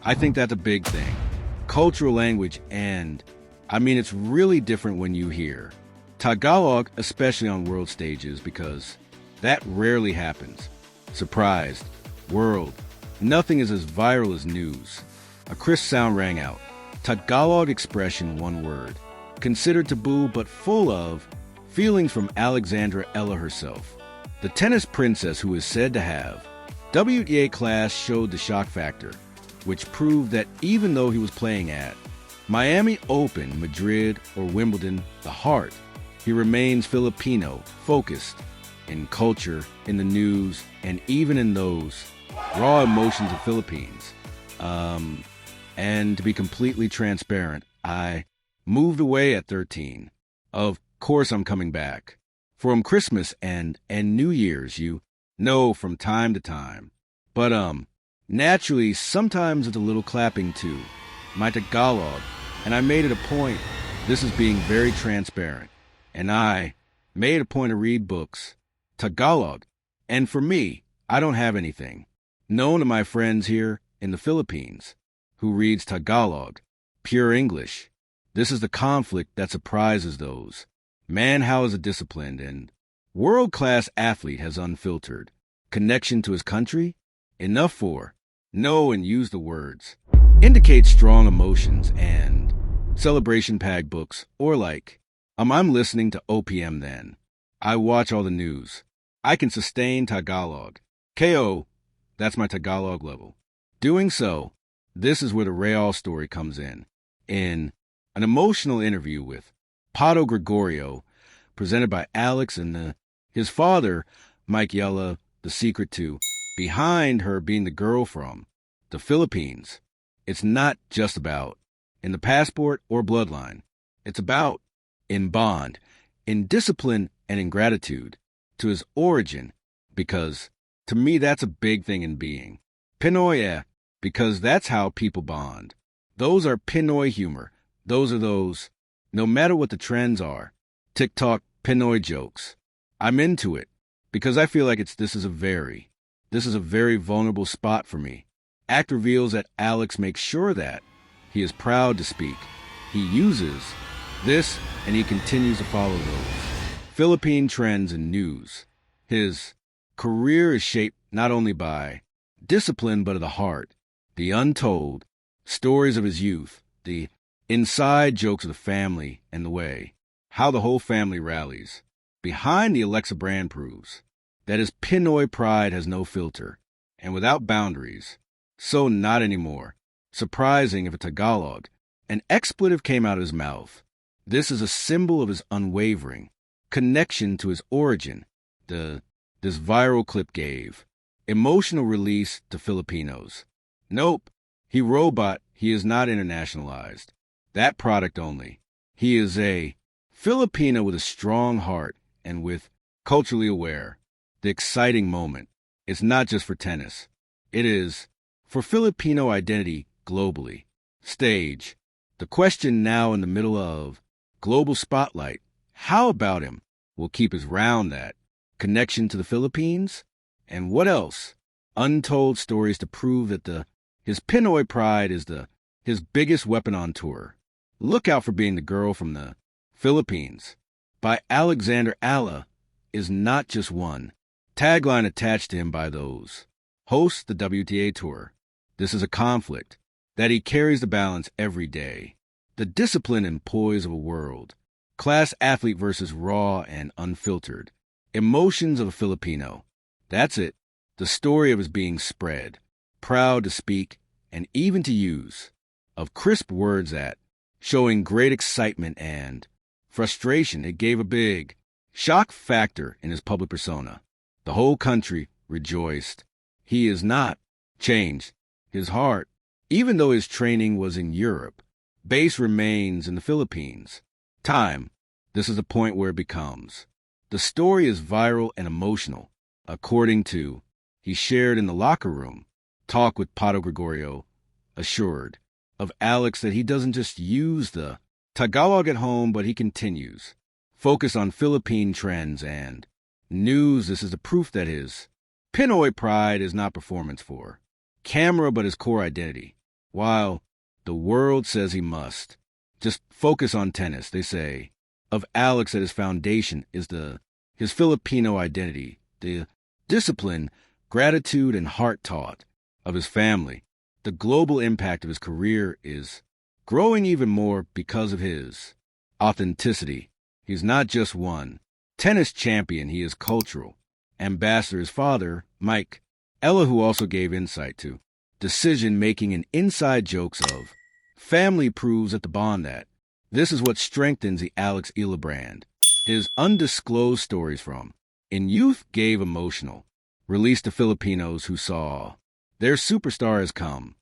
I think that's a big thing. Cultural language it's really different when you hear Tagalog, especially on world stages, because that rarely happens. Surprised, world, nothing is as viral as news. A crisp sound rang out. Tagalog expression, one word. Considered taboo, but full of feelings from Alexandra Eala herself. The tennis princess who is said to have WTA class showed the shock factor, which proved that even though he was playing at Miami Open, Madrid, or Wimbledon, the heart, he remains Filipino, focused in culture, in the news, and even in those raw emotions of Philippines. And to be completely transparent, I moved away at 13. Of course I'm coming back. From Christmas and New Year's, you know, from time to time. But, naturally, sometimes it's a little clapping too. My Tagalog, and I made it a point, this is being very transparent, and I made a point to read books, Tagalog, and for me, I don't have anything. Known to my friends here in the Philippines, who reads Tagalog, pure English. This is the conflict that surprises those. Man, how is a disciplined and world-class athlete has unfiltered connection to his country? Enough for know and use the words. Indicate strong emotions and celebration-packed books, or like, I'm listening to OPM then. I watch all the news. I can sustain Tagalog. KO, that's my Tagalog level. Doing so, this is where the Real story comes in. In an emotional interview with Pato Gregorio, presented by Alex and his father, Mike Yella, the secret to behind her being the girl from the Philippines. It's not just about in the passport or bloodline. It's about in bond, in discipline, and in gratitude to his origin, because to me that's a big thing in being. Pinoy, because that's how people bond. Those are Pinoy humor. Those are those, no matter what the trends are, TikTok Pinoy jokes. I'm into it because I feel like this is a very vulnerable spot for me. Act reveals that Alex makes sure that he is proud to speak. He uses this and he continues to follow those Philippine trends and news. His career is shaped not only by discipline but of the heart, the untold stories of his youth, the inside jokes of the family, and the way how the whole family rallies behind the Alexa brand proves that his Pinoy pride has no filter and without boundaries. So not anymore. Surprising if a Tagalog, an expletive came out of his mouth. This is a symbol of his unwavering connection to his origin. This viral clip gave emotional release to Filipinos. Nope, he robot, he is not internationalized. That product only. He is a Filipino with a strong heart and with culturally aware. The exciting moment is not just for tennis. It is for Filipino identity globally. Stage. The question now in the middle of global spotlight. How about him will keep his round that connection to the Philippines? And what else? Untold stories to prove that his Pinoy pride is his biggest weapon on tour. Look out for being the girl from the Philippines by Alexandra Eala is not just one tagline attached to him by those hosts the WTA tour. This is a conflict that he carries the balance every day. The discipline and poise of a world class athlete versus raw and unfiltered emotions of a Filipino. That's it. The story of his being spread, proud to speak and even to use, of crisp words that showing great excitement and frustration. It gave a big shock factor in his public persona. The whole country rejoiced. He is not changed. His heart, even though his training was in Europe, base remains in the Philippines. Time. This is the point where it becomes. The story is viral and emotional, according to he shared in the locker room talk with Pato Gregorio, assured of Alex that he doesn't just use the Tagalog at home, but he continues. Focus on Philippine trends and news. This is the proof that his Pinoy pride is not performance for camera, but his core identity. while the world says he must. Just focus on tennis, they say. Of Alex at his foundation is his Filipino identity, the discipline, gratitude, and heart taught of his family. The global impact of his career is growing even more because of his authenticity. He's not just one tennis champion, he is cultural ambassador. His father, Mike Ella, who also gave insight to decision-making and inside jokes of family, proves at the bond that this is what strengthens the Alex Eala brand. His undisclosed stories from in youth gave emotional release to Filipinos who saw their superstar has come.